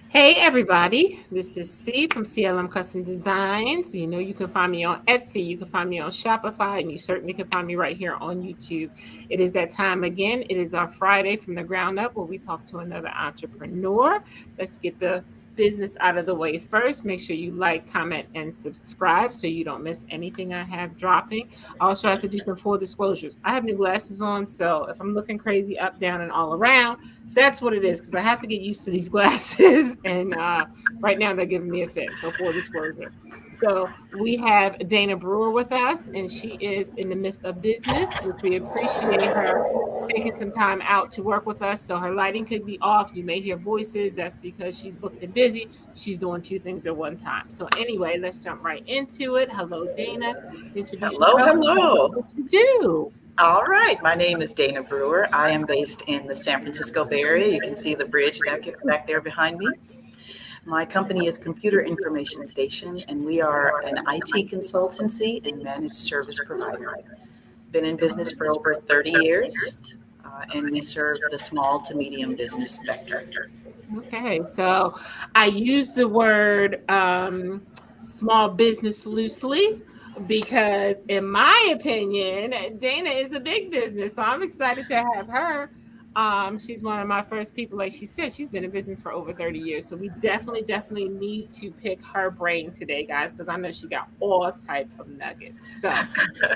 Hey everybody, this is C from CLM Custom Designs. You can find me on Etsy, you can find me on Shopify, and you certainly can find me right here on YouTube. It is that time again. It is our Friday from the ground up where we talk to another entrepreneur. Let's get the business out of the way first. Make sure you like, comment, and subscribe so you don't miss anything I have dropping. I also have to do some full disclosures. I have new glasses on, so if I'm looking crazy up, down, and all around, that's what it is, because I have to get used to these glasses, and right now they're giving me a fit. So full disclosure. So we have Dana Brewer with us, and she is in the midst of business, which we appreciate her taking some time out to work with us. So her lighting could be off. You may hear voices. That's because she's booked and busy. She's doing two things at one time. So anyway, let's jump right into it. Hello, Dana. Introduce Hello, yourself. hello. What you do? All right, my name is Dana Brewer. I am based in the San Francisco Bay Area. You can see the bridge back there behind me. My company is Computer Information Station, and we are an IT consultancy and managed service provider. Been in business for over 30 years, and we serve the small to medium business sector. Okay, so I use the word small business loosely because, in my opinion, Dana is a big business. So I'm excited to have her. She's one of my first people. Like she said, she's been in business for over 30 years. So we definitely need to pick her brain today, guys, because I know she got all type of nuggets. So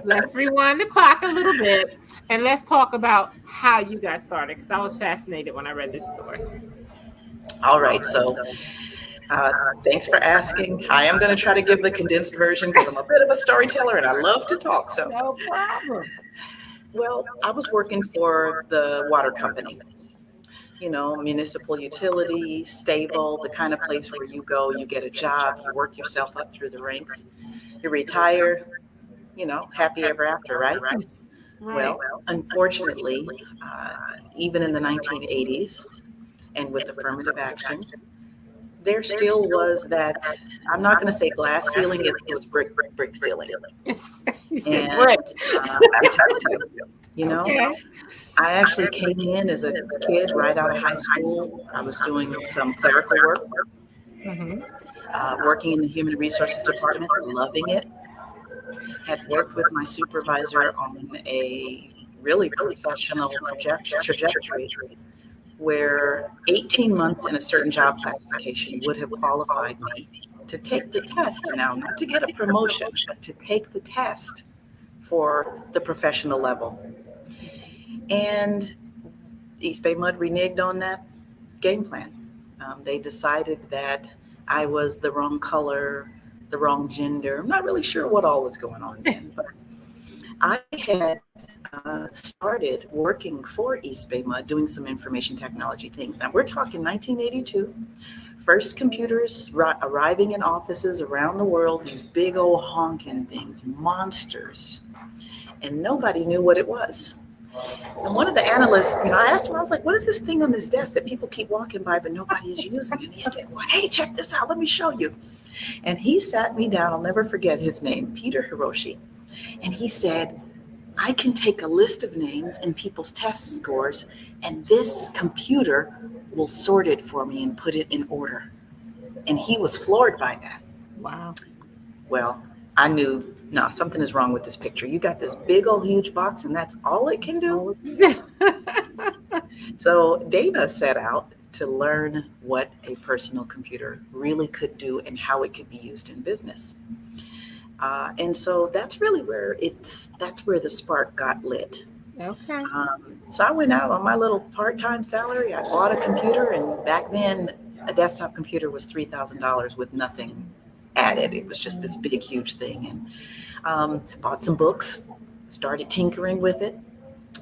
let's rewind the clock a little bit and let's talk about how you got started, because I was fascinated when I read this story. All right, so thanks for asking. I am going to try to give the condensed version because I'm a bit of a storyteller and I love to talk. So, No problem. well, I was working for the water company, municipal utility, stable, the kind of place where you go, you get a job, you work yourself up through the ranks, you retire, happy ever after, right? Right. Well, unfortunately, even in the 1980s and with affirmative action, there still was that, I'm not going to say glass ceiling, it was brick ceiling. You said And brick. I'm telling you, Okay. I actually came in as a kid right out of high school. I was doing some clerical work, Mhm. working in the human resources department, loving it. Had worked with my supervisor on a really professional trajectory where 18 months in a certain job classification would have qualified me to take the test now, not to get a promotion, but to take the test for the professional level. And East Bay Mud reneged on that game plan. They decided that I was the wrong color, the wrong gender. I'm not really sure what all was going on then, but I had started working for East Bay Mud doing some information technology things. Now we're talking 1982, first computers arriving in offices around the world, these big old honking things, monsters, and nobody knew what it was. And one of the analysts, I asked him, I was like, what is this thing on this desk that people keep walking by but nobody is using? And he said, well, hey, check this out. Let me show you. And he sat me down. I'll never forget his name, Peter Hiroshi. And he said, I can take a list of names and people's test scores, and this computer will sort it for me and put it in order. And he was floored by that. Wow. Well, I knew, no, something is wrong with this picture. You got this big old huge box and that's all it can do. So Dana set out to learn what a personal computer really could do and how it could be used in business. And so that's really where the spark got lit. Okay. So I went out on my little part-time salary. I bought a computer, and back then a desktop computer was $3,000 with nothing added. It was just this big, huge thing. And bought some books, started tinkering with it,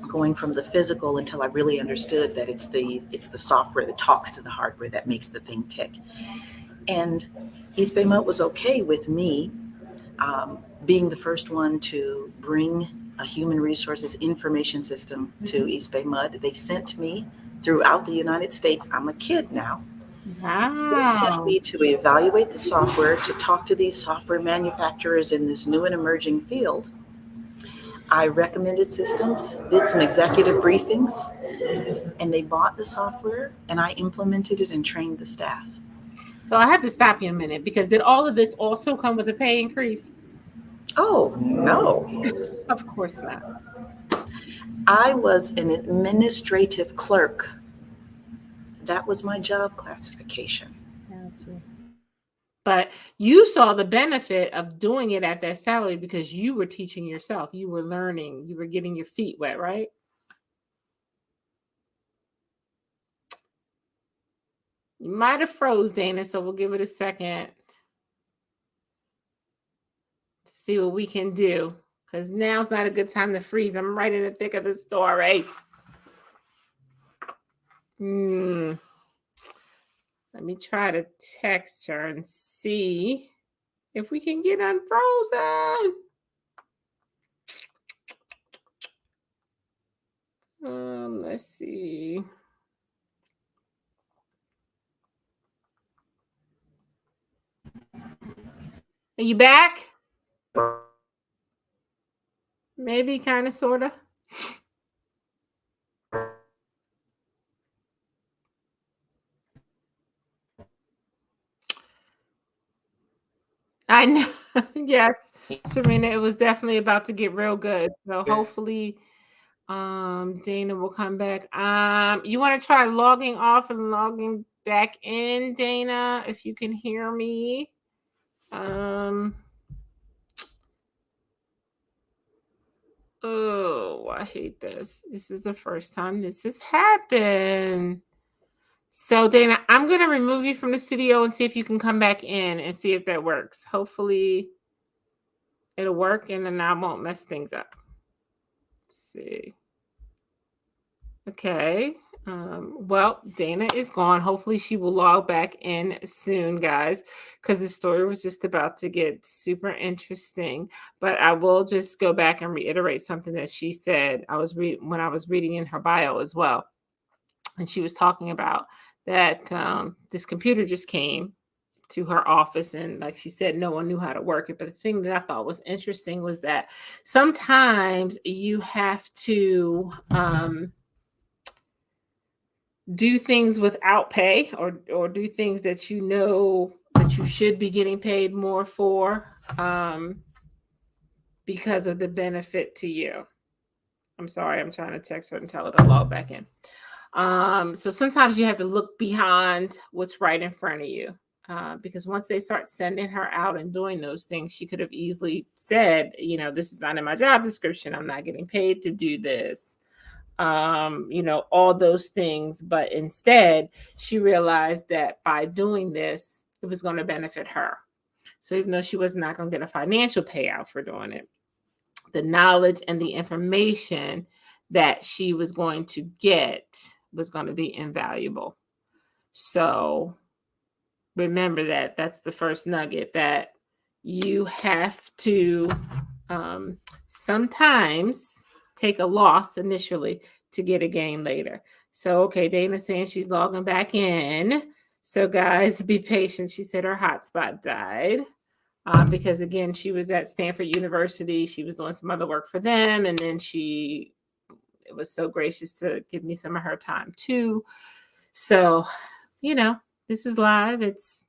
going from the physical until I really understood that it's the software that talks to the hardware that makes the thing tick. And East Bay Mud was okay with me being the first one to bring a human resources information system to East Bay Mud. They sent me throughout the United States. I'm a kid now. Wow. They sent me to evaluate the software, to talk to these software manufacturers in this new and emerging field. I recommended systems, did some executive briefings, And they bought the software, and I implemented it and trained the staff. So I have to stop you a minute because did all of this also come with a pay increase? Oh, no. Of course not. I was an administrative clerk. That was my job classification. Gotcha. But you saw the benefit of doing it at that salary because you were teaching yourself. You were learning. You were getting your feet wet, right? You might have froze, Dana, so we'll give it a second to see what we can do. Because now's not a good time to freeze. I'm right in the thick of the story. Let me try to text her and see if we can get unfrozen. Let's see. Are you back? Maybe, kind of, sort of. I know. Yes, Serena, it was definitely about to get real good. So hopefully Dana will come back. You want to try logging off and logging back in, Dana, if you can hear me. Oh, I hate this. This is the first time this has happened. So, Dana, I'm going to remove you from the studio and see if you can come back in and see if that works. Hopefully, it'll work and then I won't mess things up. Let's see. Okay. Well, Dana is gone. Hopefully, she will log back in soon, guys, because the story was just about to get super interesting. But I will just go back and reiterate something that she said. When I was reading in her bio as well, and she was talking about that this computer just came to her office, and like she said, no one knew how to work it. But the thing that I thought was interesting was that sometimes you have to do things without pay, or do things that you know that you should be getting paid more for because of the benefit to you. I'm sorry, I'm trying to text her and tell her to log back in. So sometimes you have to look beyond what's right in front of you. Because once they start sending her out and doing those things, she could have easily said, this is not in my job description. I'm not getting paid to do this. All those things. But instead, she realized that by doing this, it was going to benefit her. So even though she was not going to get a financial payout for doing it, the knowledge and the information that she was going to get was going to be invaluable. So remember that that's the first nugget, that you have to sometimes take a loss initially to get a gain later. So, okay, Dana's saying she's logging back in. So, guys, be patient. She said her hotspot died because, again, she was at Stanford University. She was doing some other work for them, and then it was so gracious to give me some of her time too. So, this is live. It's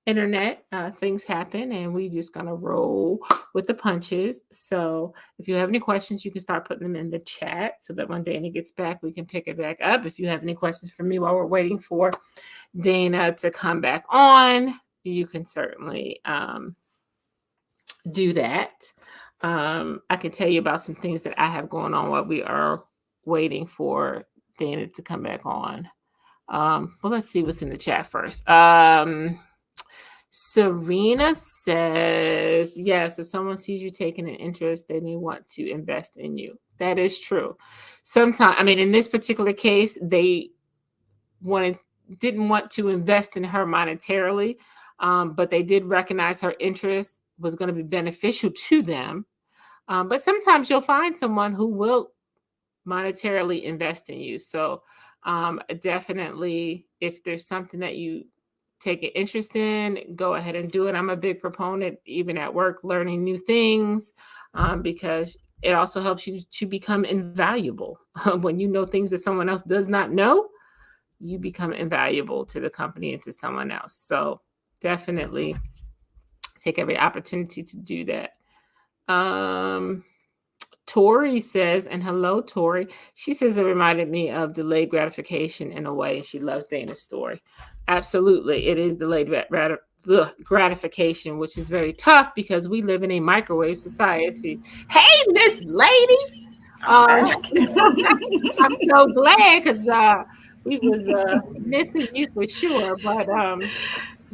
internet. Things happen, and we just gonna roll with the punches. So if you have any questions, you can start putting them in the chat so that when Dana gets back, we can pick it back up. If you have any questions for me while we're waiting for Dana to come back on, you can certainly do that. I can tell you about some things that I have going on while we are waiting for Dana to come back on. Well, let's see what's in the chat first. Serena says, yes, if someone sees you taking an interest, they may want to invest in you. That is true. Sometimes, in this particular case, they didn't want to invest in her monetarily, but they did recognize her interest was going to be beneficial to them. But sometimes you'll find someone who will monetarily invest in you. So definitely, if there's something that you take an interest in, go ahead and do it. I'm a big proponent, even at work, learning new things, because It also helps you to become invaluable. When you know things that someone else does not know, you become invaluable to the company and to someone else. So definitely take every opportunity to do that. Um, Tori says, and hello, Tori. She says it reminded me of delayed gratification in a way, and she loves Dana's story. Absolutely, it is delayed gratification, which is very tough because we live in a microwave society. Hey, Miss Lady. I'm Um, back. I'm so glad because we was missing you for sure. But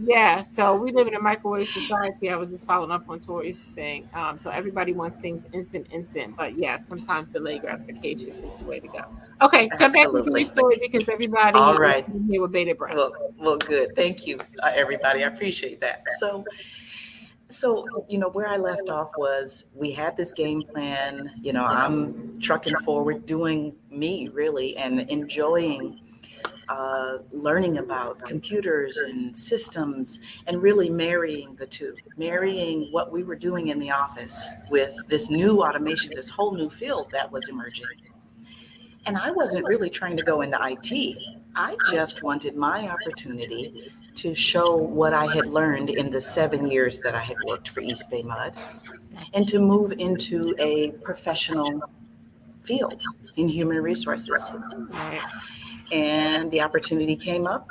yeah, so we live in a microwave society. I was just following up on Tori's thing. So everybody wants things instant, instant. But yeah, sometimes delayed gratification is the way to go. Okay, jump back into your Absolutely. story because everybody All is right. here with bated breath. Well, good. Thank you, everybody. I appreciate that. Where I left off was we had this game plan. I'm trucking forward, doing me really, and enjoying learning about computers and systems, and really marrying the two, marrying what we were doing in the office with this new automation, this whole new field that was emerging. And I wasn't really trying to go into IT. I just wanted my opportunity to show what I had learned in the 7 years that I had worked for East Bay Mud, and to move into a professional field in human resources. Right. And the opportunity came up.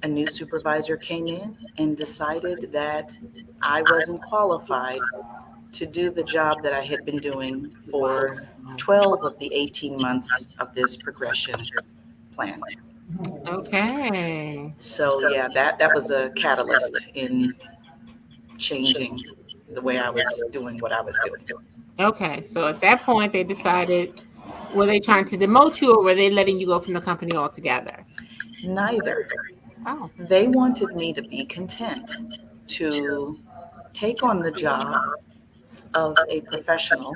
A new supervisor came in and decided that I wasn't qualified to do the job that I had been doing for 12 of the 18 months of this progression plan. Okay. So yeah, that was a catalyst in changing the way I was doing what I was doing. Okay. So at that point, they decided, were they trying to demote you or were they letting you go from the company altogether? Neither. Oh, They wanted me to be content to take on the job of a professional.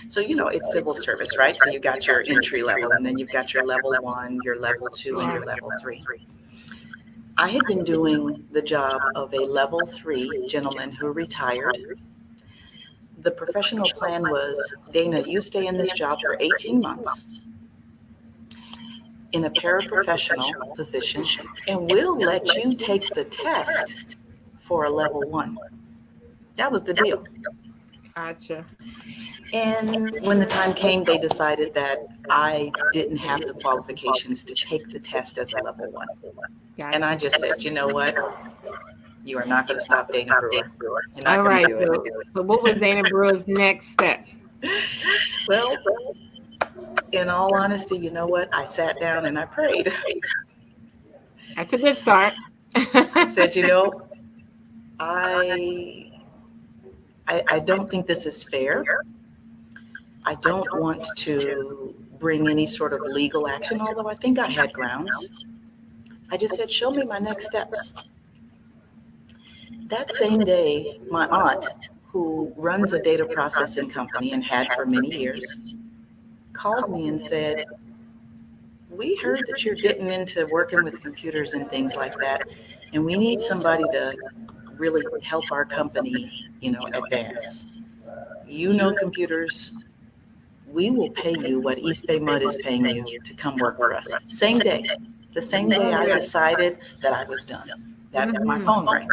So, it's civil service, right? So you've got your entry level, and then you've got your level one, your level two, and your level three. I had been doing the job of a level three gentleman who retired. The professional plan was, Dana, you stay in this job for 18 months in a paraprofessional position, and we'll let you take the test for a level one. That was the deal. gotcha. And when the time came, they decided that I didn't have the qualifications to take the test as a level one. And I Gotcha. just said, you know what? You are not going to stop Dana Brewer. You're not All going to right. do it. So what was Dana Brewer's next step? Well, in all honesty, you know what? I sat down and I prayed. That's a good start. I said, I, I don't think this is fair. I don't want to bring any sort of legal action, although I think I had grounds. I just said, show me my next steps. That same day, my aunt, who runs a data processing company and had for many years, called me and said, we heard that you're getting into working with computers and things like that, and we need somebody to really help our company, advance. You know computers. We will pay you what East Bay Mud is paying you to come work for us. Same day. The same day I decided that I was done. That my phone rang.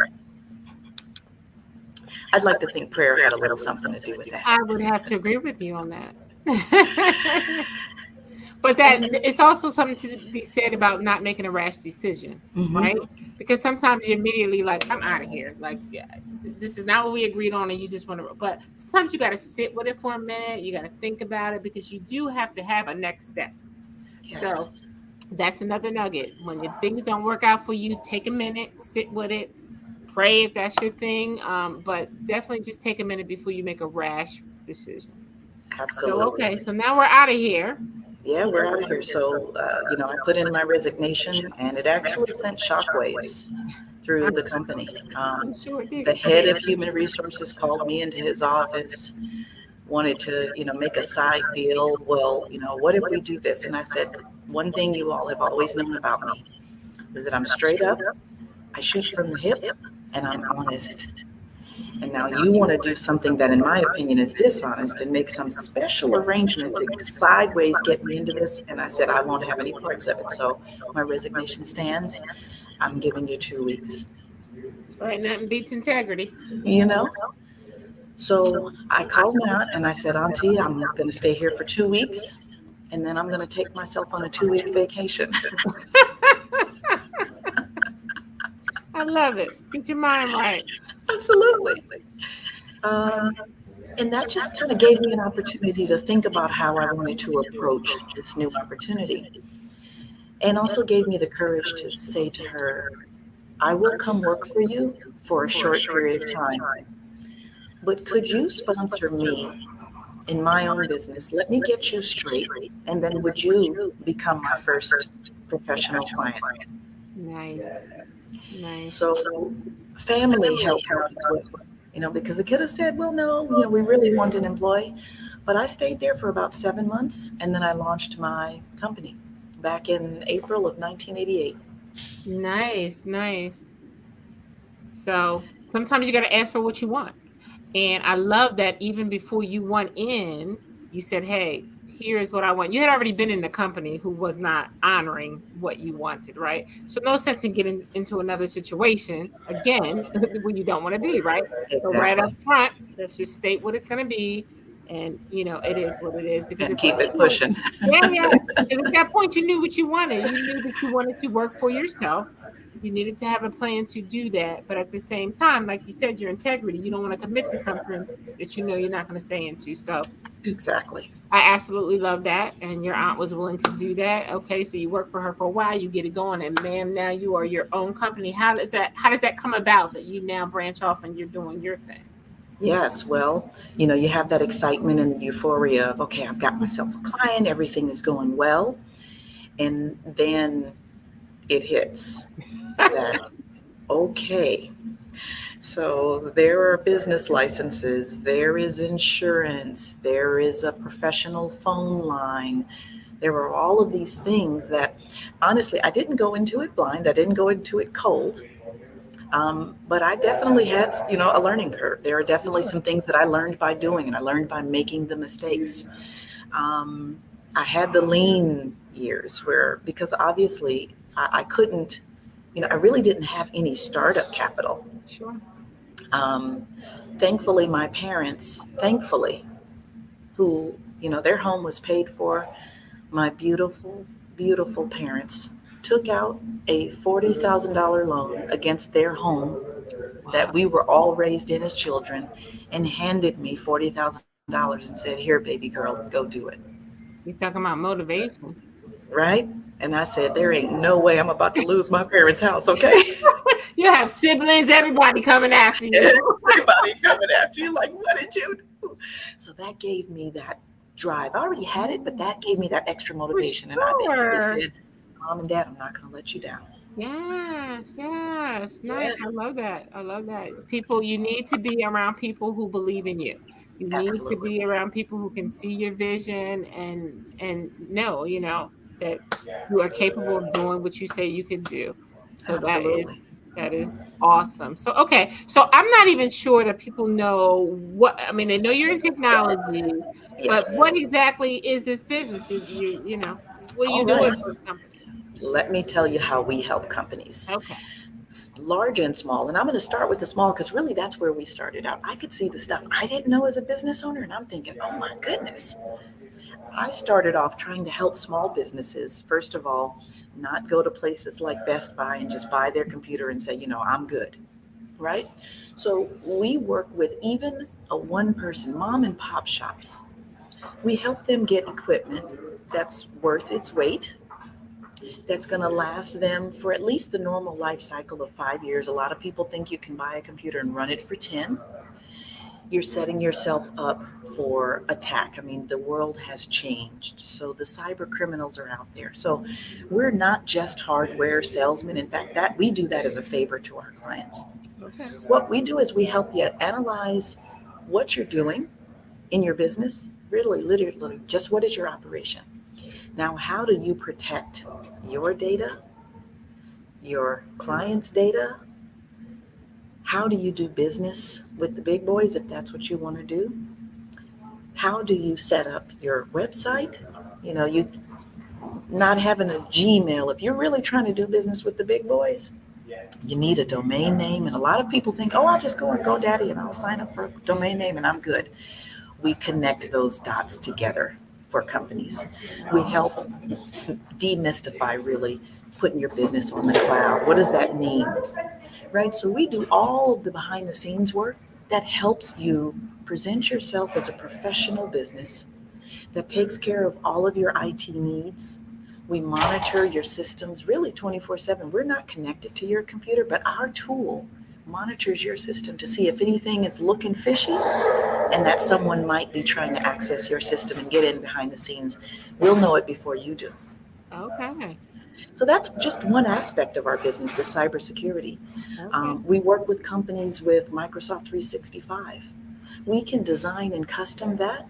I'd like to think prayer had a little something to do with that. I would have to agree with you on that. But that it's also something to be said about not making a rash decision, Mm-hmm. right? Because sometimes you're immediately like, I'm out of here. Like, yeah, this is not what we agreed on, and you just want to. But sometimes you got to sit with it for a minute. You got to think about it because you do have to have a next step. So Yes. that's another nugget. When your things don't work out for you, take a minute, sit with it, pray if that's your thing. But definitely just take a minute before you make a rash decision. So Absolutely. okay, so now we're out of here. Yeah, we're out of here. So, I put in my resignation, and it actually sent shockwaves through the company. I'm sure it The did. head of human resources called me into his office, wanted to, make a side deal. Well, what if we do this? And I said, one thing you all have always known about me is that I'm straight up, I shoot from the hip, and I'm honest. And now you want to do something that, in my opinion, is dishonest and make some special arrangement to sideways get me into this. And I said, I won't have any parts of it. So my resignation stands. I'm giving you 2 weeks, That's right. Nothing beats integrity. you know? So I called him out and I said, Auntie, I'm going to stay here for 2 weeks. And then I'm going to take myself on a 2 week vacation. I love it. Get your mind right. Absolutely. Um, and that just kind of gave me an opportunity to think about how I wanted to approach this new opportunity. And also gave me the courage to say to her, I will come work for you for a short period of time, but could you sponsor me in my own business? Let me get you straight, and then would you become my first professional client? Nice. Nice. So family helped out as well, because they could have said, well, no, we really want an employee. But I stayed there for about 7 months, and then I launched my company back in April of 1988. Nice. Nice. So sometimes you got to ask for what you want. And I love that even before you went in, you said, hey, here's what I want. You had already been in a company who was not honoring what you wanted, right? So no sense in getting into another situation again when you don't want to be, right? So right up Exactly. front, let's just state what it's going to be. And, it is what it is. Because And at that keep it point, pushing. yeah, yeah. Because at that point, you knew what you wanted. You knew that you wanted to work for yourself. You needed to have a plan to do that. But at the same time, like you said, your integrity, you don't want to commit to something that you know you're not going to stay into. So Exactly. I absolutely love that. And your aunt was willing to do that. Okay, so you work for her for a while, you get it going, and ma'am, now you are your own company. How does that come about that you now branch off and you're doing your thing? Yes, well, you have that excitement and the euphoria of, okay, I've got myself a client, everything is going well. And then it hits that, okay, so there are business licenses, there is insurance, there is a professional phone line. There are all of these things that, honestly, I didn't go into it blind, I didn't go into it cold. But I definitely had, a learning curve. There are definitely Sure. some things that I learned by doing, and I learned by making the mistakes. Um, I had the lean years where, because obviously I couldn't, I really didn't have any startup capital. Sure. Um, Thankfully, my parents, who, their home was paid for, my beautiful, beautiful parents took out a $40,000 loan against their home that Wow. we were all raised in as children and handed me $40,000 and said, here, baby girl, go do it. You're talking about motivation. Right? And I said, there ain't no way I'm about to lose my parents' house, okay? You have siblings, everybody coming after you. Everybody coming after you, like, what did you do? So that gave me that drive. I already had it, but that gave me that extra For motivation. And I basically sure. said, Mom and Dad, I'm not going to let you down. Yes, yes. Yeah, Nice. I love that. I love that. People, you need to be around people who believe in you. You need to absolutely. be around people who can see your vision and know, that you are capable of doing what you say you can do. So that is Absolutely. that is awesome. So okay. So I'm not even sure that people know what I mean, they know you're in Yes. technology, but what Yes. exactly is this business? What are All you doing right. for companies? Let me tell you how we help companies, Okay. large and small. And I'm going to start with the small because really that's where we started out. I could see the stuff I didn't know as a business owner, and I'm thinking, oh my goodness. I started off trying to help small businesses, first of all, not go to places like Best Buy and just buy their computer and say, I'm good, right? So we work with even a one person mom and pop shops. We help them get equipment that's worth its weight, that's going to last them for at least the normal life cycle of 5 years. A lot of people think you can buy a computer and run it for 10. You're setting yourself up for attack. I mean, the world has changed. So the cyber criminals are out there. So we're not just hardware salesmen. In fact, that we do that as a favor to our clients. Okay. What we do is we help you analyze what you're doing in your business, really, literally, just what is your operation. Now, how do you protect your data, your client's data? How do you do business with the big boys if that's what you want to do? How do you set up your website? You not having a Gmail. If you're really trying to do business with the big boys, you need a domain name. And a lot of people think, oh, I'll just go on GoDaddy and I'll sign up for a domain name and I'm good. We connect those dots together for companies. We help demystify really putting your business on the cloud. What does that mean? Right? So we do all of the behind the scenes work that helps you present yourself as a professional business that takes care of all of your IT needs. We monitor your systems really 24/7. We're not connected to your computer, but our tool monitors your system to see if anything is looking fishy and that someone might be trying to access your system and get in behind the scenes. We'll know it before you do. Okay. So that's just one aspect of our business is cybersecurity. Okay. We work with companies with Microsoft 365. We can design and custom that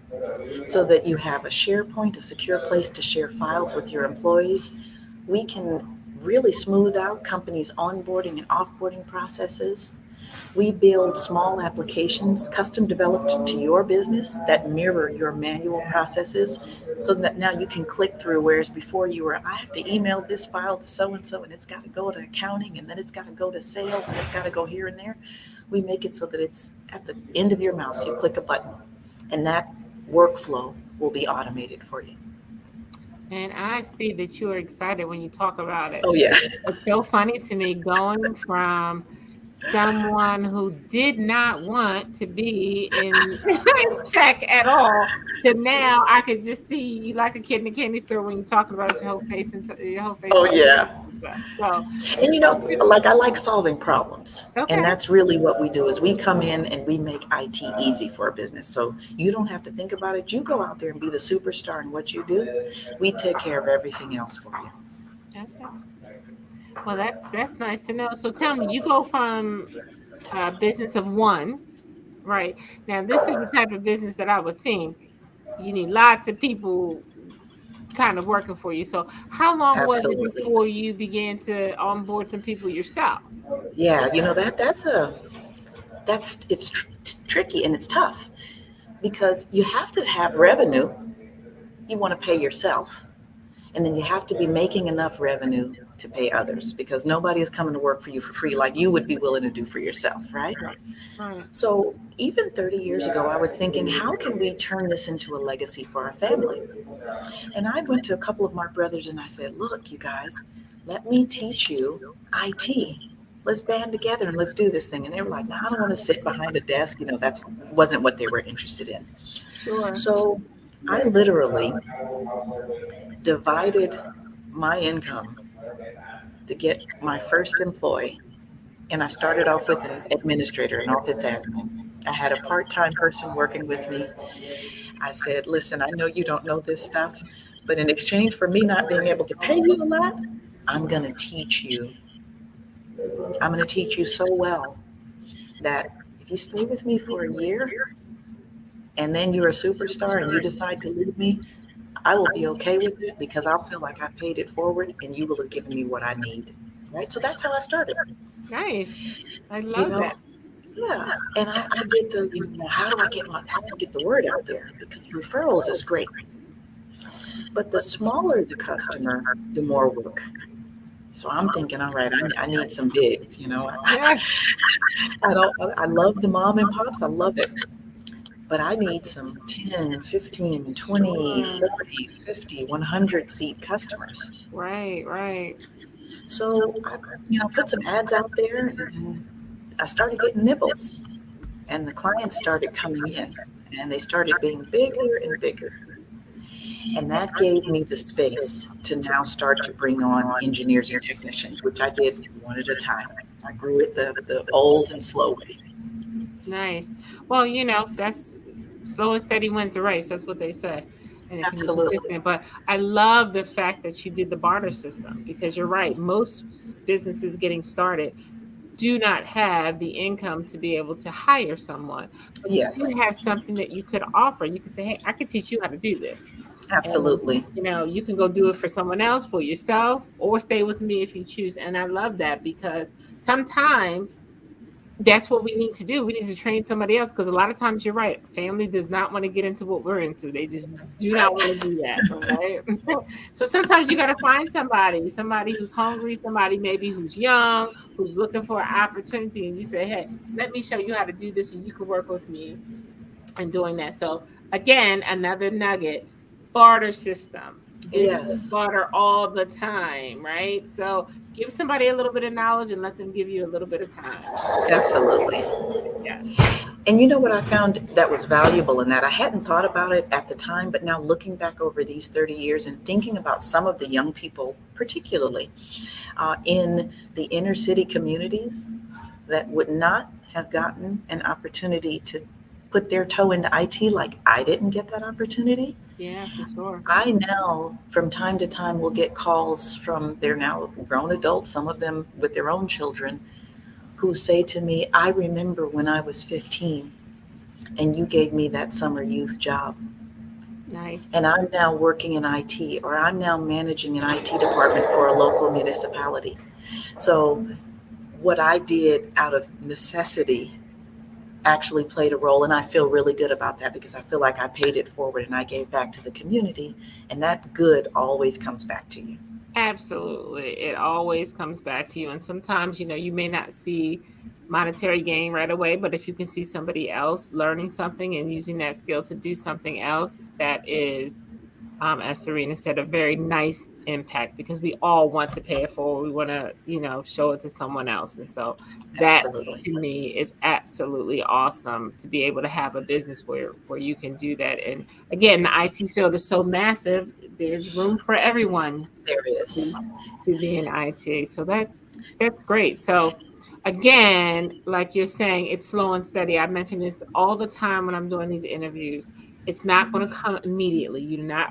so that you have a SharePoint, a secure place to share files with your employees. We can really smooth out companies' onboarding and offboarding processes. We build small applications custom developed to your business that mirror your manual processes so that now you can click through, whereas before you were, I have to email this file to so and it's got to go to accounting and then it's got to go to sales and it's got to go here and there. We make it so that it's at the end of your mouse. You click a button and that workflow will be automated for you. And I see that you're excited when you talk about it. Oh, yeah. It's so funny to me going from someone who did not want to be in tech at all to now I could just see you like a kid in a candy store when you're talking about your whole face and your whole face Oh, and yeah. stuff. So, And so like I like solving problems. And okay. that's really what we do is we come in and we make IT easy for a business. So you don't have to think about it. You go out there and be the superstar in what you do. We take care of everything else for you. Okay. Well, that's nice to know. So tell me, you go from a business of one, right? Now, this is the type of business that I would think you need lots of people kind of working for you. So, how long was it Absolutely. before you began to onboard some people yourself? Yeah, that's it's tricky and it's tough because you have to have revenue. You want to pay yourself. And then you have to be making enough revenue to pay others because nobody is coming to work for you for free like you would be willing to do for yourself, right? Right. Right. So even 30 years ago, I was thinking, how can we turn this into a legacy for our family? And I went to a couple of my brothers and I said, look, you guys, let me teach you IT. Let's band together and let's do this thing. And they were like, no, I don't want to sit behind a desk. That's wasn't what they were interested in. Sure. So I literally divided my income to get my first employee. And I started off with an administrator, an office admin. I had a part time person working with me. I said, listen, I know you don't know this stuff, but in exchange for me not being able to pay you a lot, I'm going to teach you. I'm going to teach you so well that if you stay with me for a year and then you're a superstar and you decide to leave me, I will be okay with it because I'll feel like I paid it forward and you will have given me what I need. Right? So that's how I started. Nice. I You love know, that. yeah. And I did how do I get the word out there? Because referrals is great. But the smaller the customer, the more work. So I'm thinking, all right, I need some bigs. Yeah. I love the mom and pops. I love it. But I need some 10, 15, 20, Sure. 40, 50, 100 seat customers. Right. Right. So I put some ads out there and I started getting nibbles. And the clients started coming in and they started being bigger and bigger. And that gave me the space to now start to bring on engineers and technicians, which I did one at a time. I grew it the old and slow way. Nice. Well, that's slow and steady wins the race. That's what they say. And it can be Absolutely. consistent. But I love the fact that you did the barter system because you're right. Most businesses getting started do not have the income to be able to hire someone. But you do Yes, have something that you could offer. You could say, hey, I could teach you how to do this. And absolutely. you can go do it for someone else, for yourself, or stay with me if you choose. And I love that because sometimes That's what we need to do. We need to train somebody else because a lot of times you're right. Family does not want to get into what we're into. They just do not Right. want to do that, right? So sometimes you got to find somebody who's hungry, somebody maybe who's young, who's looking for an opportunity, and you say, "Hey, let me show you how to do this, and you can work with me in doing that." So again, another nugget: barter system. Business Yes, barter all the time, right? So give somebody a little bit of knowledge and let them give you a little bit of time. absolutely. Yes. And you know what I found that was valuable in that? I hadn't thought about it at the time, but now looking back over these 30 years and thinking about some of the young people, particularly in the inner city communities, that would not have gotten an opportunity to put their toe into IT like I didn't get that opportunity. Yeah, for sure. I now, from time to time, will get calls from, they're now grown adults, some of them with their own children, who say to me, I remember when I was 15 and you gave me that summer youth job. Nice. And I'm now working in IT, or I'm now managing an IT department for a local municipality. So, what I did out of necessity actually played a role. And I feel really good about that because I feel like I paid it forward and I gave back to the community. And that good always comes back to you. Absolutely. It always comes back to you. And sometimes, you may not see monetary gain right away, but if you can see somebody else learning something and using that skill to do something else, that is, as Serena said, a very nice impact because we all want to pay it forward. We want to, show it to someone else. And so that Absolutely. to me is absolutely awesome to be able to have a business where you can do that. And again, the IT field is so massive. There's room for everyone There to, is. to be in IT. So that's great. So again, like you're saying, it's slow and steady. I mention this all the time when I'm doing these interviews. It's not going to come immediately. You're not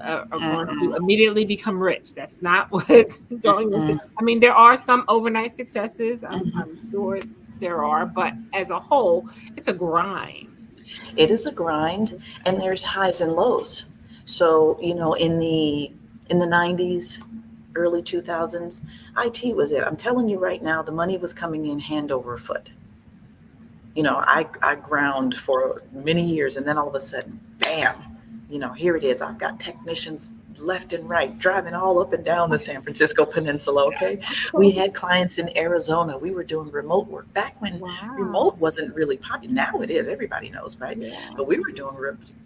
are going to Mm-mm, immediately become rich. That's not what's going into. mm-mm, I mean, there are some overnight successes. I'm mm-mm. sure there are, but as a whole, it's a grind. It is a grind, and there's highs and lows. So, in the 90s, early 2000s, IT was it. I'm telling you right now, the money was coming in hand over foot. I ground for many years, and then all of a sudden, bam, here it is. I've got technicians left and right driving all up and down the San Francisco Peninsula. Okay. We had clients in Arizona. We were doing remote work back when Wow. remote wasn't really popular. Now it is, everybody knows, right? Yeah. But we were doing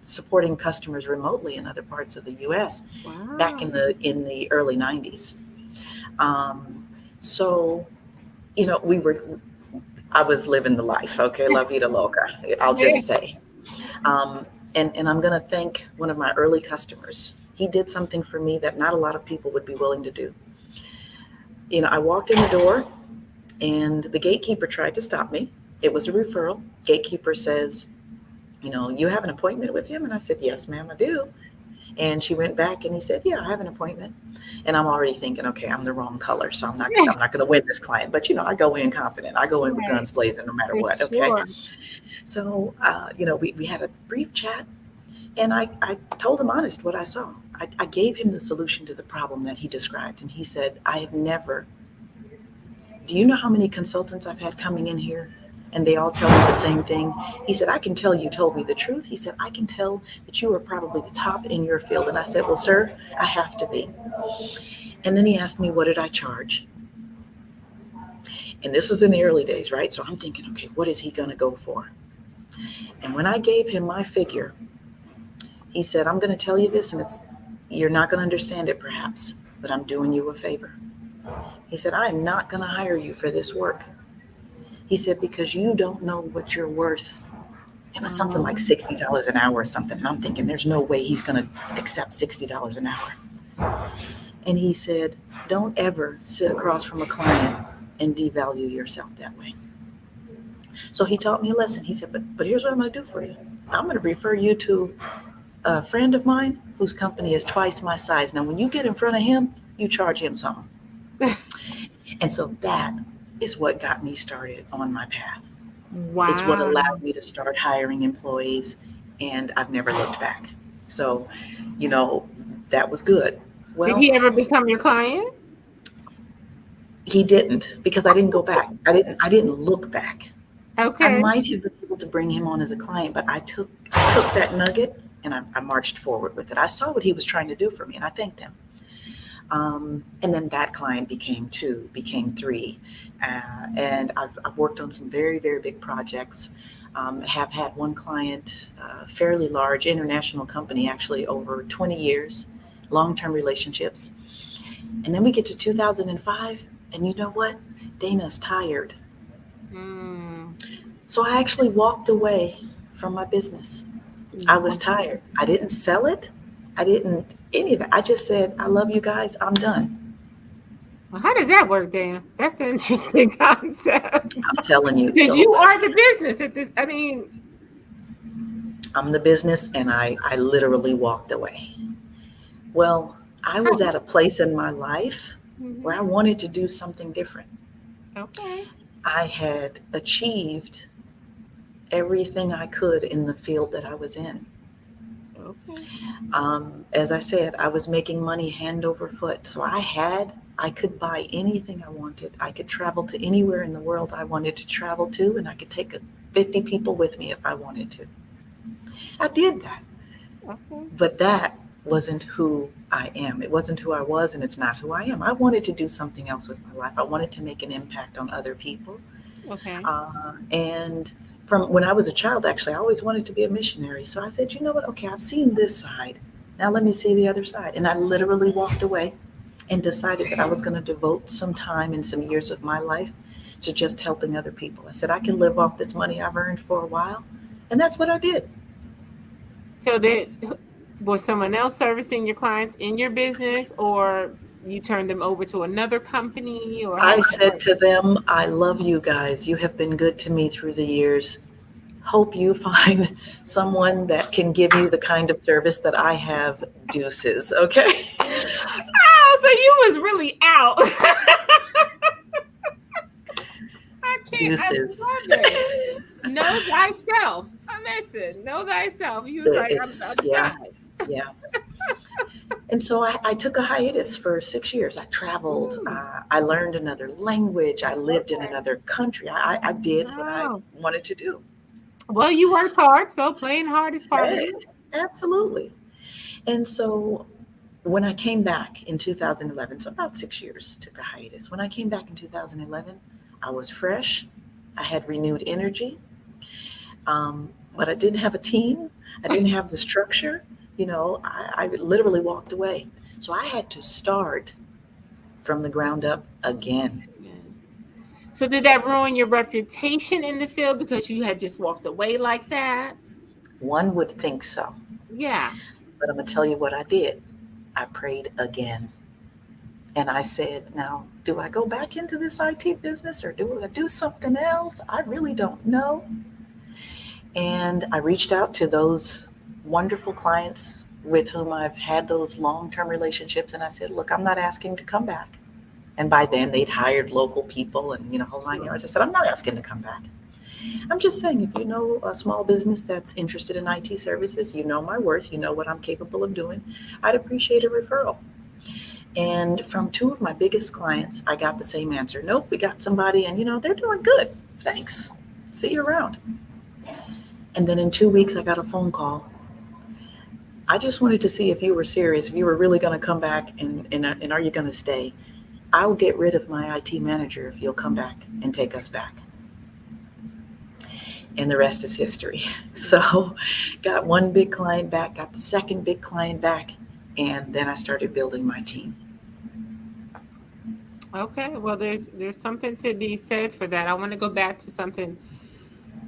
supporting customers remotely in other parts of the US back in Wow. the early 90s. Um, so, we were I was living the life, okay, la vida loca, I'll Yeah. just say. Um, and I'm going to thank one of my early customers. He did something for me that not a lot of people would be willing to do. I walked in the door and the gatekeeper tried to stop me. It was a referral. Gatekeeper says, you have an appointment with him? And I said, yes, ma'am, I do. And she went back and he said, yeah, I have an appointment. And I'm already thinking, okay, I'm the wrong color, so I'm not going to win this client. But I go in confident. I go in with Right. guns blazing, no matter For what. Okay. sure. So, we had a brief chat, and I told him honest what I saw. I gave him the solution to the problem that he described, and he said, I have never. Do you know how many consultants I've had coming in here? And they all tell me the same thing. He said, I can tell you told me the truth. He said, I can tell that you are probably the top in your field. And I said, well, sir, I have to be. And then he asked me, what did I charge? And this was in the early days, right? So I'm thinking, okay, what is he going to go for? And when I gave him my figure, he said, I'm going to tell you this, and you're not going to understand it perhaps, but I'm doing you a favor. He said, I am not going to hire you for this work. He said, because you don't know what you're worth. It was something like Um, $60 an hour or something. And I'm thinking, there's no way he's going to accept $60 an hour. And he said, don't ever sit across from a client and devalue yourself that way. So he taught me a lesson. He said, but here's what I'm going to do for you. I'm going to refer you to a friend of mine whose company is twice my size. Now, when you get in front of him, you charge him something. And so that is what got me started on my path. It's what wow. allowed me to start hiring employees, and I've never looked back. So, you know, that was good. Did Well, he ever become your client? he didn't because I didn't go back. I didn't look back. I Okay. might have been able to bring him on as a client, but I took that nugget and I marched forward with it. I saw what he was trying to do for me, and I thanked him. And then that client became two, became three, and I've worked on some very very big projects. Have had one client, fairly large international company, actually over 20 years, long term relationships. And then we get to 2005, and you know what? Dana's tired. Mm. So I actually walked away from my business. I was tired. I didn't sell it. I didn't any of that. I just said, I love you guys. I'm done. Well, how does that work, Dan? That's an interesting concept. I'm telling you. Because So you are the business at this. I mean, I'm the business, and I literally walked away. Well, I was how? at a place in my life where Mhm. I wanted to do something different. Okay. I had achieved everything I could in the field that I was in. Okay. As I said, I was making money hand over foot. So I could buy anything I wanted. I could travel to anywhere in the world I wanted to travel to, and I could take 50 people with me if I wanted to. I did that. Okay. But that wasn't who I am. It wasn't who I was, and it's not who I am. I wanted to do something else with my life. I wanted to make an impact on other people. Okay. And from when I was a child, actually, I always wanted to be a missionary. So I said, you know what? Okay, I've seen this side. Now let me see the other side. And I literally walked away and decided that I was going to devote some time and some years of my life to just helping other people. I said, I can live off this money I've earned for a while. And that's what I did. So that was someone else servicing your clients in your business, or you turned them over to another company, or how I did that said work? to them, I love you guys. You have been good to me through the years. Hope you find someone that can give you the kind of service that I have. Deuces, okay? Oh, so you was really out. I can't. I Deuces. love it. Know thyself. Listen, know thyself. You was like, It's, I'm yeah, done. yeah. And so I took a hiatus for 6 years. I traveled. Mm, I learned another language. I lived in okay. another country. I did what I Wow. wanted to do. Well, you worked hard, so playing hard is part of Hey, it. absolutely. And so when I came back in 2011, so about 6 years, took a hiatus. When I came back in 2011, I was fresh. I had renewed energy, but I didn't have a team. I didn't have the structure. I literally walked away. So I had to start from the ground up again. Yeah. So did that ruin your reputation in the field because you had just walked away like that? One would think so, Yeah. but I'm going to tell you what I did. I prayed again. And I said, now, do I go back into this IT business or do I do something else? I really don't know. And I reached out to those wonderful clients with whom I've had those long term relationships. And I said, look, I'm not asking to come back. And by then they'd hired local people and, whole 9 yards. I said, I'm not asking to come back. I'm just saying, if you know a small business that's interested in IT services, you know my worth, you know what I'm capable of doing, I'd appreciate a referral. And from two of my biggest clients, I got the same answer. Nope, we got somebody, and they're doing good. Thanks. See you around. And then in 2 weeks, I got a phone call. I just wanted to see if you were serious, if you were really going to come back, and are you going to stay? I'll get rid of my IT manager if you'll come back and take us back. And the rest is history. So, got one big client back, got the second big client back, and then I started building my team. Okay. Well, there's something to be said for that. I want to go back to something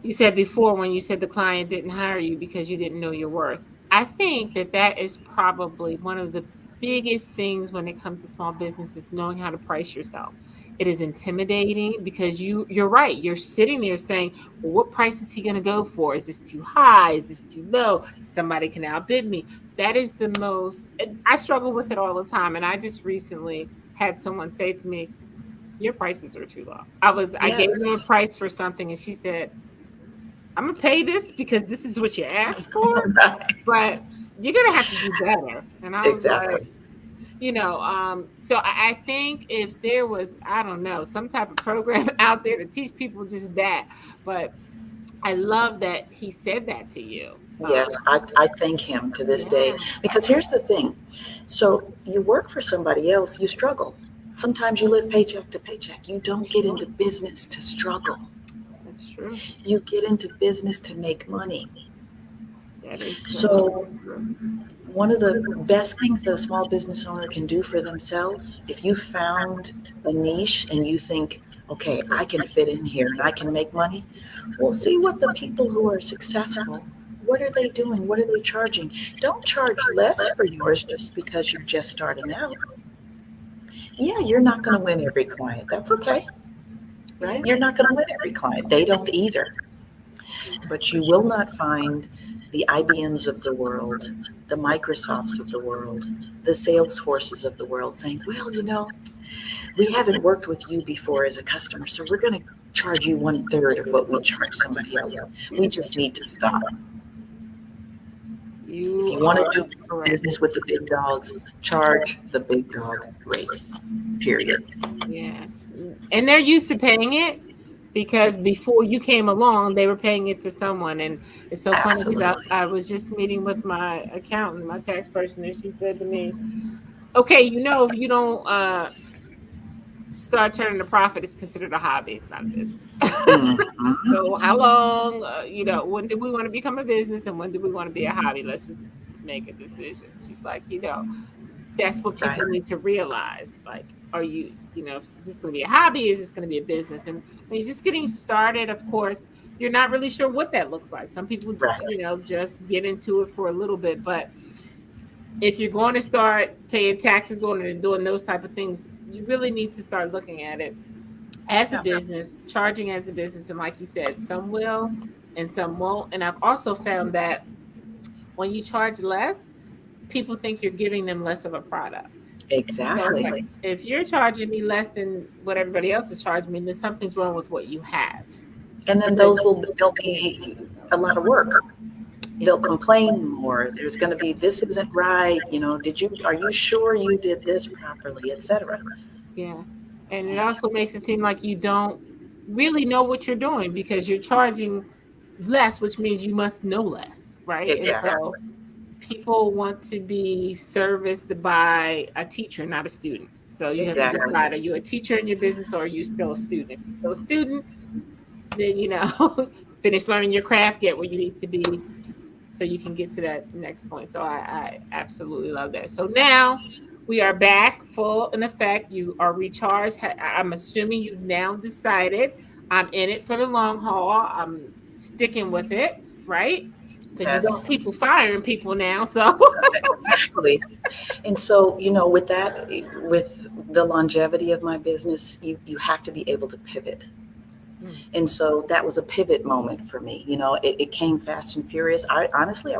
you said before when you said the client didn't hire you because you didn't know your worth. I think that that is probably one of the biggest things when it comes to small businesses, knowing how to price yourself. It is intimidating because you're right. You're sitting there saying, well, what price is he going to go for? Is this too high? Is this too low? Somebody can outbid me. That is the most, I struggle with it all the time. And I just recently had someone say to me, your prices are too low. I gave them a Yes. price for something and she said, I'm gonna pay this because this is what you asked for, Right. but you're gonna have to do better. And I was like, Exactly. So I think if there was, I don't know, some type of program out there to teach people just that, but I love that he said that to you. Yes, I thank him to this Yeah, day because here's the thing. So you work for somebody else, you struggle. Sometimes you live paycheck to paycheck. You don't get sure. into business to struggle. That's true. You get into business to make money. That is So so true. one of the best things that a small business owner can do for themselves, if you found a niche and you think, okay, I can fit in here and I can make money, well, see what the people who are successful, what are they doing? What are they charging? Don't charge less for yours just because you're just starting out. Yeah, you're not going to win every client. That's okay, right? Yeah. You're not going to win every client. They don't either. But you will not find the IBMs of the world, the Microsofts of the world, the Salesforces of the world saying, well, we haven't worked with you before as a customer, so we're going to charge you one third of what we charge somebody else. We just need to stop. If You you want to are do correct. business with the big dogs, charge the big dog rates, period. Yeah. And they're used to paying it because before you came along, they were paying it to someone. And it's so funny because Absolutely. I was just meeting with my accountant, my tax person, and she said to me, okay, if you don't start turning a profit, it's considered a hobby. It's not a business. Mhm. So how long, when do we want to become a business and when do we want to be a hobby? Let's just make a decision. She's like, that's what Right. people need to realize. Like, is this going to be a hobby? Is this going to be a business? And when you're just getting started, of course, you're not really sure what that looks like. Some people, Right. just get into it for a little bit. But if you're going to start paying taxes on it and doing those type of things, you really need to start looking at it as a Yeah. business, charging as a business. And like you said, some will and some won't. And I've also found that when you charge less, people think you're giving them less of a product. So it's Exactly. like, if you're charging me less than what everybody else is charging me, then something's wrong with what you have. And then Because there'll be a lot of work. yeah, They'll complain more. There's going to be, this isn't right. Are you sure you did this properly, etc. yeah. And it also makes it seem like you don't really know what you're doing because you're charging less, which means you must know less, right? And Exactly. so people want to be serviced by a teacher, not a student. So you have to Exactly. decide, are you a teacher in your business or are you still a student? If you're still a student, then finish learning your craft, get where you need to be so you can get to that next point. So I absolutely love that. So now we are back full in effect. You are recharged. I'm assuming you've now decided I'm in it for the long haul. I'm sticking with it, right? Because you don't Yes. people firing people now. So Exactly. And so, with that, with the longevity of my business, you have to be able to pivot. mm, And so that was a pivot moment for me. It came fast and furious. I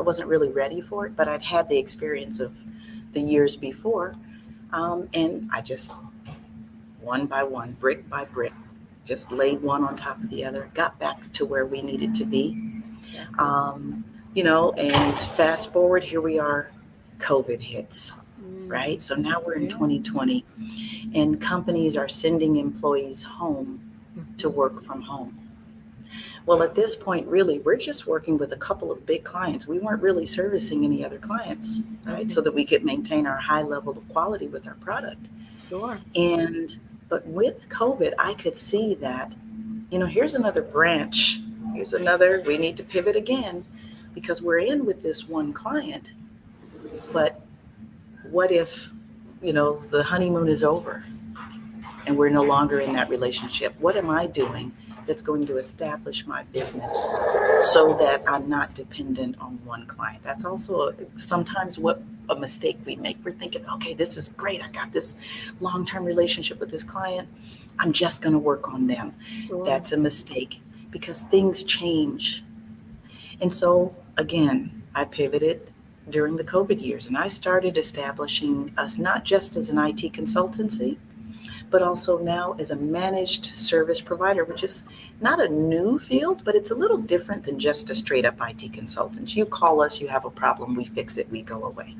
wasn't really ready for it, but I'd had the experience of the years before. And I just, one by one, brick by brick, just laid one on top of the other, got back to where we needed to be. exactly. And fast forward, here we are, COVID hits, Mm, right? So now we're in yeah. 2020, and companies are sending employees home to Mhm. work from home. Well, at this point, really, we're just working with a couple of big clients. We weren't really servicing any other clients, right? So Mhm. that we could maintain our high level of quality with our product. Sure. And, but with COVID, I could see that, here's another branch. Here's another, we need to pivot again because we're in with this one client. But what if, the honeymoon is over and we're no longer in that relationship? What am I doing that's going to establish my business so that I'm not dependent on one client? That's also sometimes what a mistake we make. We're thinking, okay, this is great. I got this long term relationship with this client. I'm just going to work on them. Sure. That's a mistake because things change. And so, again, I pivoted during the COVID years and I started establishing us not just as an IT consultancy, but also now as a managed service provider, which is not a new field, but it's a little different than just a straight up IT consultant. You call us, you have a problem, we fix it, we go away.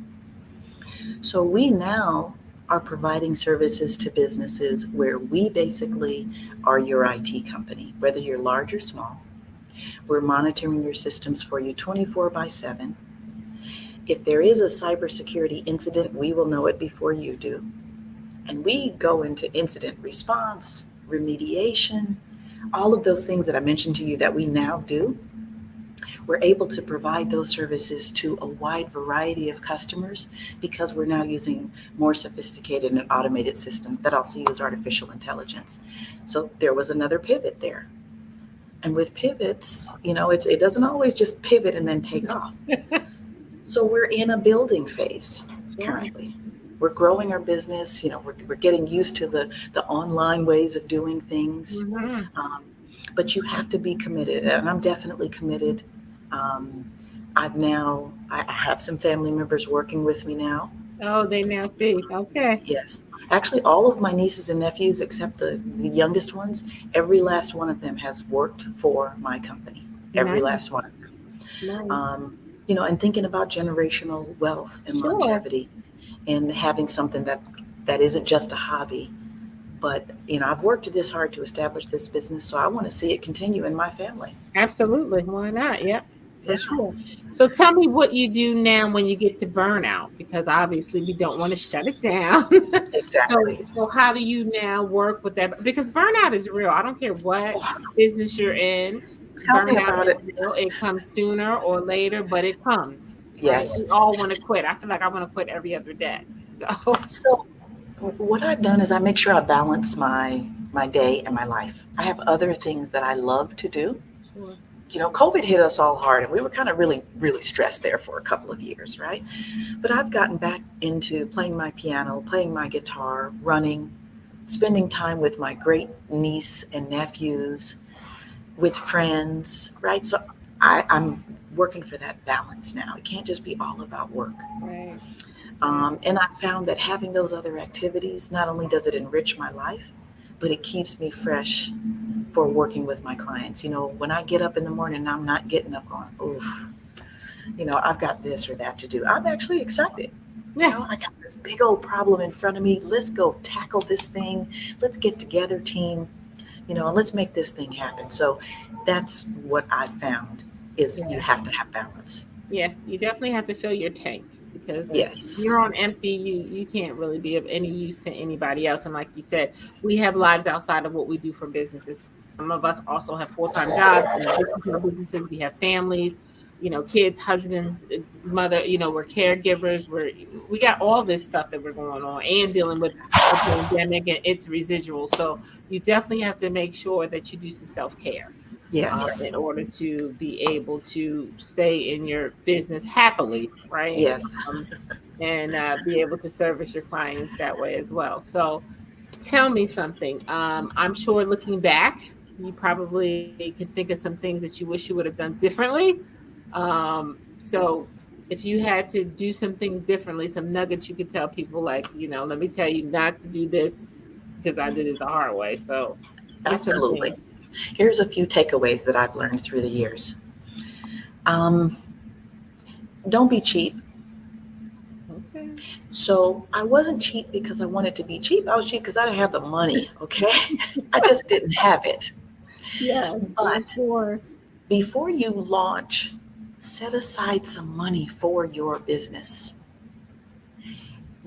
So we now are providing services to businesses where we basically are your IT company, whether you're large or small. We're monitoring your systems for you 24 by 7. If there is a cybersecurity incident, we will know it before you do. And we go into incident response, remediation, all of those things that I mentioned to you that we now do. We're able to provide those services to a wide variety of customers because we're now using more sophisticated and automated systems that also use artificial intelligence. So there was another pivot there. And with pivots, it doesn't always just pivot and then take off. So we're in a building phase Sure. currently. We're growing our business. We're getting used to the online ways of doing things. Hmm. Um, but you have to be committed, and I'm definitely committed. Um, I have some family members working with me now. Oh, they now see. Okay. Yes. Actually, all of my nieces and nephews, except the youngest ones, every last one of them has worked for my company. Every Nice. last one of them. Nice. And thinking about generational wealth and Sure. longevity and having something that isn't just a hobby. But, I've worked this hard to establish this business, so I want to see it continue in my family. Absolutely. Why not? Yep, for Yeah, sure. So tell me what you do now when you get to burnout, because obviously we don't want to shut it down. exactly. So how do you now work with that? Because burnout is real. I don't care what Oh, business you're in. tell me Burnout about is it. real. It comes sooner or later, but it comes, right? Yes. We all want to quit. I feel like I want to quit every other day. So So what I've done is I make sure I balance my day and my life. I have other things that I love to do. sure. COVID hit us all hard, and we were kind of really, really stressed there for a couple of years, right? But I've gotten back into playing my piano, playing my guitar, running, spending time with my great niece and nephews, with friends, right? So I'm working for that balance now. It can't just be all about work. Right. Right. And I found that having those other activities, not only does it enrich my life, but it keeps me fresh for working with my clients. When I get up in the morning, I'm not getting up going, oof, I've got this or that to do. I'm actually excited. Yeah. I got this big old problem in front of me. Let's go tackle this thing. Let's get together, team, and let's make this thing happen. So that's what I found is you Yeah. have to have balance. Yeah, you definitely have to fill your tank because if Yes. you're on empty, you can't really be of any use to anybody else. And like you said, we have lives outside of what we do for businesses. Some of us also have full-time jobs. In addition to our businesses, we have families, kids, husbands, mother. We're caregivers. We got all this stuff that we're going on and dealing with the pandemic and its residuals. So you definitely have to make sure that you do some self-care Yes. in order to be able to stay in your business happily, right? Yes. Um, and be able to service your clients that way as well. So, tell me something. I'm sure looking back, you probably could think of some things that you wish you would have done differently. So, if you had to do some things differently, some nuggets you could tell people, like, let me tell you not to do this because I did it the hard way. So, what are some Absolutely. things? Here's a few takeaways that I've learned through the years. Um, don't be cheap. Okay. So I wasn't cheap because I wanted to be cheap. I was cheap because I didn't have the money. Okay. I just didn't have it. Yeah, for But sure. before you launch, set aside some money for your business.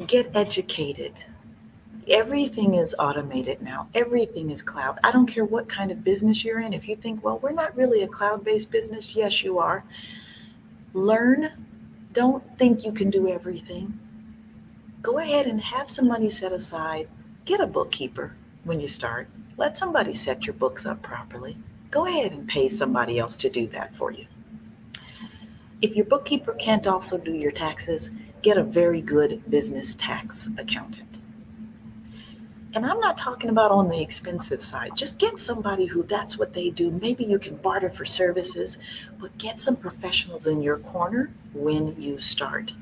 Get educated. Everything is automated now. Everything is cloud. I don't care what kind of business you're in. If you think, well, we're not really a cloud based business, yes, you are. Learn. Don't think you can do everything. Go ahead and have some money set aside. Get a bookkeeper when you start. Let somebody set your books up properly. Go ahead and pay somebody else to do that for you. If your bookkeeper can't also do your taxes, get a very good business tax accountant. And I'm not talking about on the expensive side. Just get somebody who that's what they do. Maybe you can barter for services, but get some professionals in your corner when you start.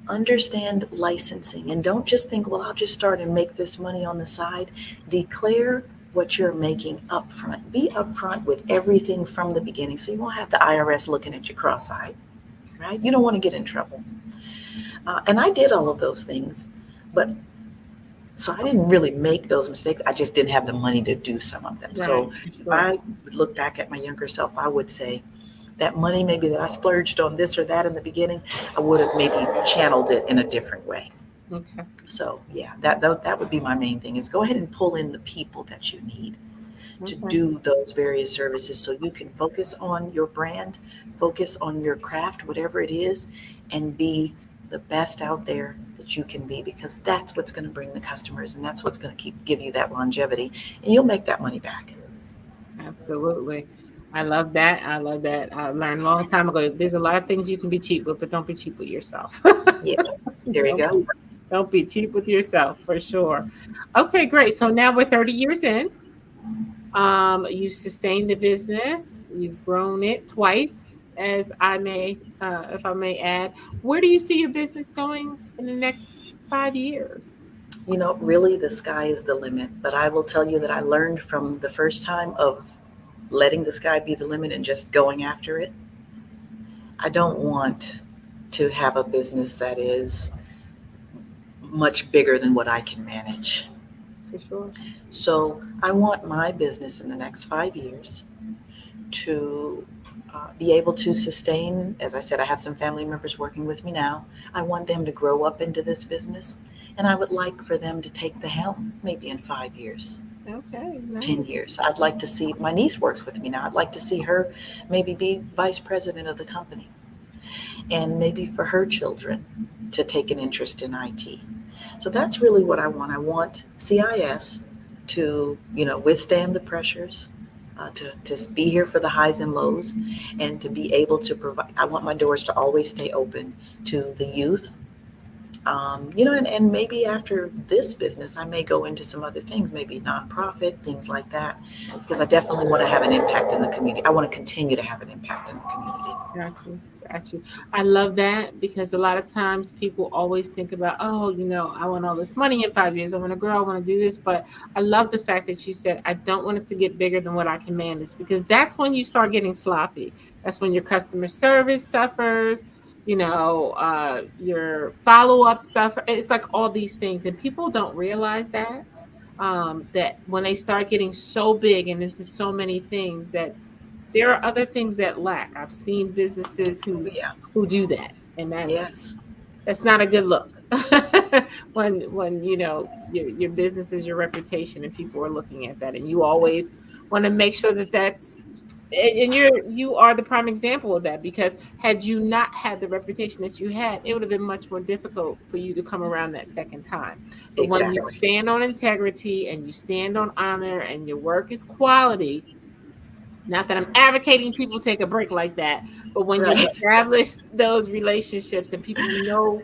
Understand licensing and don't just think, well, I'll just start and make this money on the side. Declare what you're making upfront. Be upfront with everything from the beginning so you won't have the IRS looking at you cross-eyed, right? You don't want to get in trouble. And I did all of those things, but So I didn't really make those mistakes. I just didn't have the money to do some of them. Right, So for if sure. I would look back at my younger self, I would say that money maybe that I splurged on this or that in the beginning, I would have maybe channeled it in a different way. Okay. So yeah, that would be my main thing is go ahead and pull in the people that you need to Okay. do those various services so you can focus on your brand, focus on your craft, whatever it is, and be the best out there that you can be because that's what's going to bring the customers and that's what's going to keep give you that longevity and you'll make that money back. Absolutely. I love that. I love that. I learned a long time ago. There's a lot of things you can be cheap with, but don't be cheap with yourself. Yeah, there you don't go. be, don't be cheap with yourself for sure. Okay, great. So now we're 30 years in. You've sustained the business. You've grown it twice, as I may, if I may add. Where do you see your business going in the next 5 years? You know, really the sky is the limit, but I will tell you that I learned from the first time of letting the sky be the limit and just going after it. I don't want to have a business that is much bigger than what I can manage. For sure. So I want my business in the next 5 years to be able to sustain. As I said, I have some family members working with me now. I want them to grow up into this business, and I would like for them to take the helm maybe in 5 years. Okay, 10 nice. years. I'd like to see my niece works with me now. I'd like to see her maybe be vice president of the company and maybe for her children to take an interest in IT. So that's really what I want. I want CIS to, withstand the pressures, to be here for the highs and lows, and to be able to provide. I want my doors to always stay open to the youth. And maybe after this business, I may go into some other things, maybe nonprofit, things like that, because I definitely want to have an impact in the community. I want to continue to have an impact in the community. Got you. Got you. I love that because a lot of times people always think about, oh, I want all this money in 5 years. I want to grow. I want to do this. But I love the fact that you said, I don't want it to get bigger than what I can manage because that's when you start getting sloppy. That's when your customer service suffers, your follow up suffer. It's like all these things. And people don't realize that when they start getting so big and into so many things that there are other things that lack. I've seen businesses Oh, who yeah. do that, and Yes. that's not a good look. When your business is your reputation, and people are looking at that, and you always want to make sure that that's and you are the prime example of that because had you not had the reputation that you had, it would have been much more difficult for you to come around that second time. But when you Exactly. stand on integrity and you stand on honor and your work is quality, not that I'm advocating people take a break like that, but when you've Right. established those relationships and people know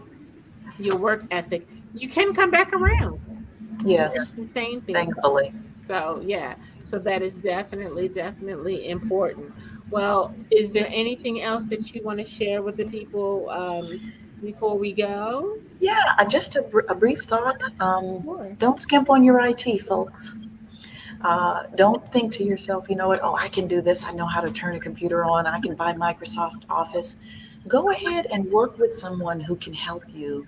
your work ethic, you can come back around. You can Yes. sustain things. Thankfully. So, yeah. So that is definitely, definitely important. Well, is there anything else that you want to share with the people before we go? Yeah. Just a brief thought. Sure. Don't skimp on your IT, folks. Don't think to yourself, you know what? Oh, I can do this. I know how to turn a computer on. I can buy Microsoft Office. Go ahead and work with someone who can help you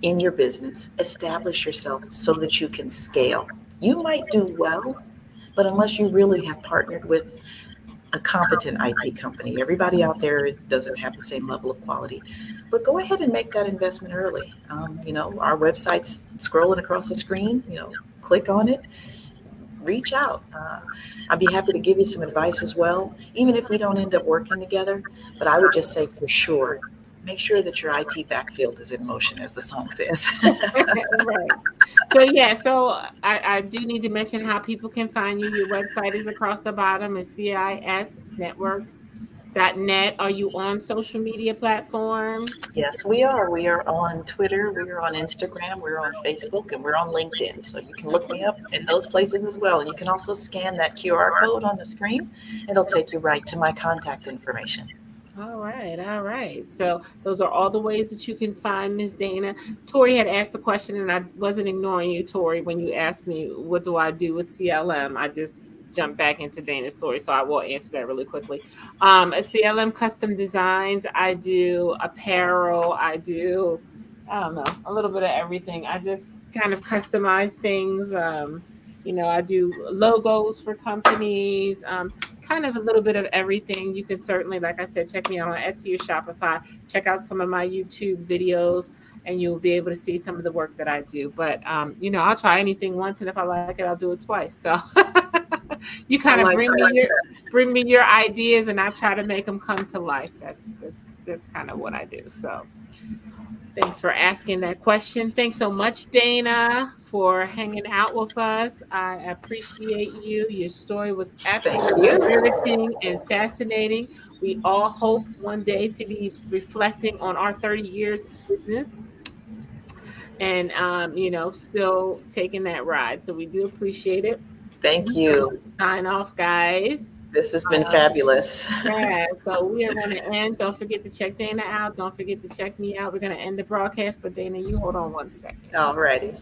in your business. Establish yourself so that you can scale. You might do well, but unless you really have partnered with a competent IT company, everybody out there doesn't have the same level of quality. But go ahead and make that investment early. Our website's scrolling across the screen. Click on it, reach out. I'd be happy to give you some advice as well, even if we don't end up working together. But I would just say for sure, make sure that your IT backfield is in motion, as the song says. Right. So yeah, so I do need to mention how people can find you. Your website is across the bottom. It's CISnetworks.net. Are you on social media platforms? Yes, we are. We are on Twitter, we are on Instagram, we're on Facebook, and we're on LinkedIn. So you can look me up in those places as well. And you can also scan that QR code on the screen. It'll take you right to my contact information. All right, all right. So those are all the ways that you can find Miss Dana. Tori had asked a question, and I wasn't ignoring you, Tori, when you asked me what do I do with CLM. I just jumped back into Dana's story, so I will answer that really quickly. At CLM Custom Designs, I do apparel. I do, I don't know, a little bit of everything. kind of customize things. I do logos for companies, kind of a little bit of everything. You can certainly, like I said, check me out on Etsy or Shopify. Check out some of my YouTube videos, and you'll be able to see some of the work that I do. But I'll try anything once, and if I like it, I'll do it twice. So you kind I of like that. bring me your ideas, and I try to make them come to life. That's kind of what I do. So. Thanks for asking that question. Thanks so much, Dana, for hanging out with us. I appreciate you. Your story was Thank absolutely you. riveting and fascinating. We all hope one day to be reflecting on our 30 years in business and, still taking that ride. So we do appreciate it. Thank We're going to you. sign off, guys. This has been Um, fabulous. yeah, so we are going to end. Don't forget to check Dana out. Don't forget to check me out. We're going to end the broadcast, but Dana, you hold on one second. Alrighty.